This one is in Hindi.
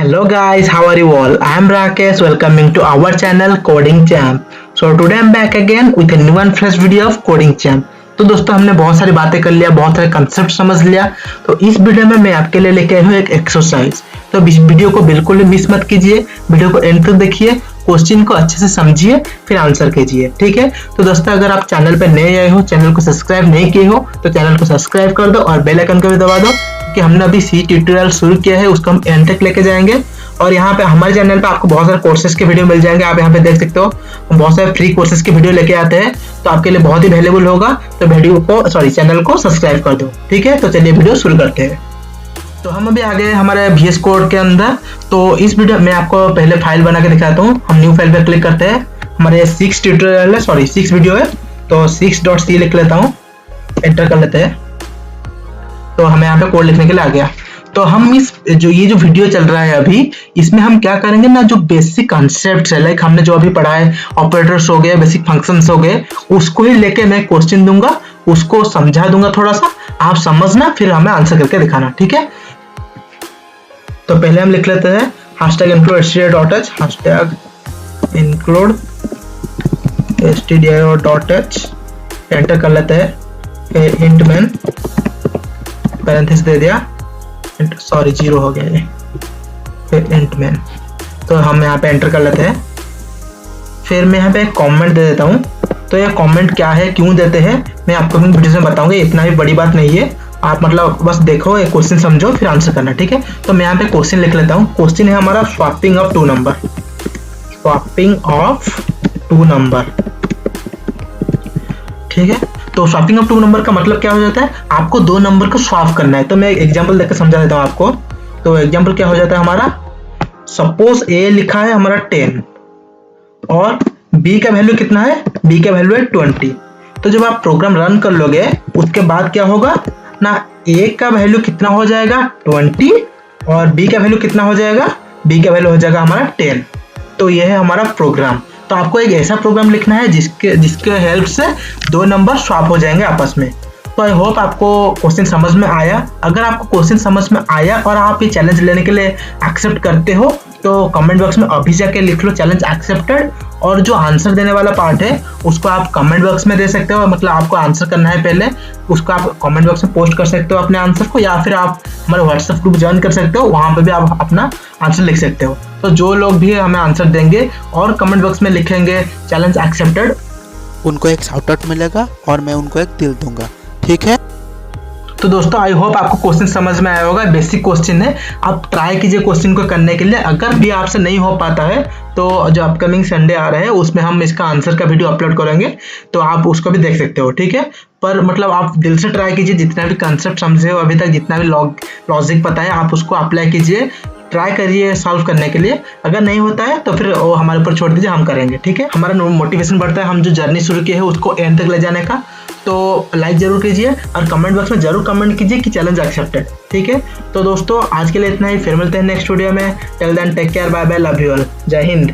Hello guys, how are you all? I am Rakesh, welcoming to our channel Coding Champ. So today I am back again with a new and fresh video of Coding Champ. तो दोस्तों हमने बहुत सारी बातें कर लिया, बहुत सारे कंसेप्ट समझ लिया। तो इस वीडियो में मैं आपके लिए लेके आया हूँ एक एक्सरसाइज। तो इस वीडियो को बिल्कुल भी मिस मत कीजिए, वीडियो को एंड तक देखिए, क्वेश्चन को अच्छे से समझिए, फिर आंसर कीजिए। ठीक है, तो दोस्तों अगर आप चैनल पर नए आए हो, चैनल को सब्सक्राइब नहीं किए हो तो चैनल को सब्सक्राइब कर दो और बेल आइकन को भी दबा दो कि हमने अभी सी ट्यूटोरियल शुरू किया है, उसको हम एंड तक लेके जाएंगे। और यहाँ पे हमारे चैनल पे आपको बहुत सारे कोर्सेज के वीडियो मिल जाएंगे। आप यहाँ पे देख सकते हो, हम बहुत सारे फ्री कोर्सेज के वीडियो लेके आते हैं, तो आपके लिए बहुत ही वैल्यूएबल होगा। तो वीडियो को चैनल को सब्सक्राइब कर दो। ठीक है, तो चलिए वीडियो शुरू करते हैं। तो हम अभी आ गए हमारे VS कोड के अंदर। तो इस वीडियो में आपको पहले फाइल बना के दिखाता हूँ। हम न्यू फाइल पे क्लिक करते हैं। हमारे 6 ट्यूटोरियल है, 6 वीडियो है, तो 6.c लिख लेता हूँ, एंटर कर लेते हैं। तो हमें यहाँ पे कोड लिखने के लिए आ गया। तो हम ये जो वीडियो चल रहा है अभी, इसमें हम क्या करेंगे ना, जो बेसिक कॉन्सेप्ट्स है, लाइक हमने जो अभी पढ़ा है, ऑपरेटर्स हो गए, बेसिक फंक्शंस हो गए, उसको ही लेके मैं क्वेश्चन दूंगा, उसको समझा दूंगा थोड़ा सा, आप समझना, फिर हमें आंसर करके दिखाना। ठीक है, तो पहले हम लिख लेते हैं #include stdio.h, एंटर कर लेते हैं। फिर इंट मैन, पैरेंथेसिस दे दिया, सॉरी 0 हो गया ये, फिर इंट मैन। तो हम यहाँ पे एंटर कर लेते हैं। फिर मैं यहाँ पे एक कमेंट दे देता हूँ। तो ये कमेंट क्या है, क्यों देते हैं, मैं आपको अपनी वीडियो में बताऊंगा, इतना भी बड़ी बात नहीं है। आप मतलब बस देखो, एक क्वेश्चन समझो, फिर आंसर करना। ठीक है, तो मैं यहाँ पे क्वेश्चन लिख लेता हूँ। क्वेश्चन है हमारा swapping of 2 number, swapping of 2 number. ठीक है, तो स्वैपिंग ऑफ 2 नंबर का मतलब क्या हो जाता है, आपको 2 नंबर को स्वैप करना है। तो मैं एक एग्जांपल देकर समझा देता हूँ आपको। तो एग्जांपल क्या हो जाता है हमारा, सपोज ए लिखा है हमारा 10 और बी का वैल्यू कितना है, बी का वैल्यू है 20। तो जब आप प्रोग्राम रन कर लोगे, उसके बाद क्या होगा ना, ए का वैल्यू कितना हो जाएगा 20 और बी का वैल्यू कितना हो जाएगा, बी का वैल्यू हो जाएगा हमारा 10। तो ये है हमारा प्रोग्राम। तो आपको एक ऐसा प्रोग्राम लिखना है जिसके हेल्प से 2 नंबर स्वैप हो जाएंगे आपस में। तो आई होप आपको क्वेश्चन समझ में आया। अगर आपको क्वेश्चन समझ में आया और आप ये चैलेंज लेने के लिए एक्सेप्ट करते हो, तो कमेंट बॉक्स में अभी जाके लिख लो चैलेंज एक्सेप्टेड। और जो आंसर देने वाला पार्ट है, उसको आप कमेंट बॉक्स में दे सकते हो। मतलब आपको आंसर करना है पहले, उसको आप कमेंट बॉक्स में पोस्ट कर सकते हो अपने आंसर को, या फिर आप हमारे व्हाट्सएप ग्रुप ज्वाइन कर सकते हो, वहाँ पे भी आप अपना आंसर लिख सकते हो। तो जो लोग भी हमें आंसर देंगे और कमेंट बॉक्स में लिखेंगे चैलेंज एक्सेप्टेड, उनको एक शाउट आउट मिलेगा और मैं उनको एक दिल दूंगा। ठीक है, तो दोस्तों आई होप आपको क्वेश्चन समझ में आया होगा। बेसिक क्वेश्चन है, आप ट्राई कीजिए क्वेश्चन को करने के लिए। अगर भी आपसे नहीं हो पाता है, तो जो अपकमिंग संडे आ रहा है, उसमें हम इसका आंसर का वीडियो अपलोड करेंगे, तो आप उसको भी देख सकते हो। ठीक है, पर मतलब आप दिल से ट्राई कीजिए, जितना भी कंसेप्ट समझे हो अभी तक, जितना भी लॉजिक पता है, आप उसको अप्लाई कीजिए, ट्राई करिए सॉल्व करने के लिए। अगर नहीं होता है तो फिर वो हमारे ऊपर छोड़ दीजिए, हम करेंगे। ठीक है, हमारा मोटिवेशन बढ़ता है हम जो जर्नी शुरू किए हैं उसको एंड तक ले जाने का। तो लाइक जरूर कीजिए और कमेंट बॉक्स में जरूर कमेंट कीजिए कि चैलेंज एक्सेप्टेड। ठीक है, तो दोस्तों आज के लिए इतना ही, फिर मिलते हैं नेक्स्ट वीडियो में। Till then take care, bye bye, love you all, जय हिंद।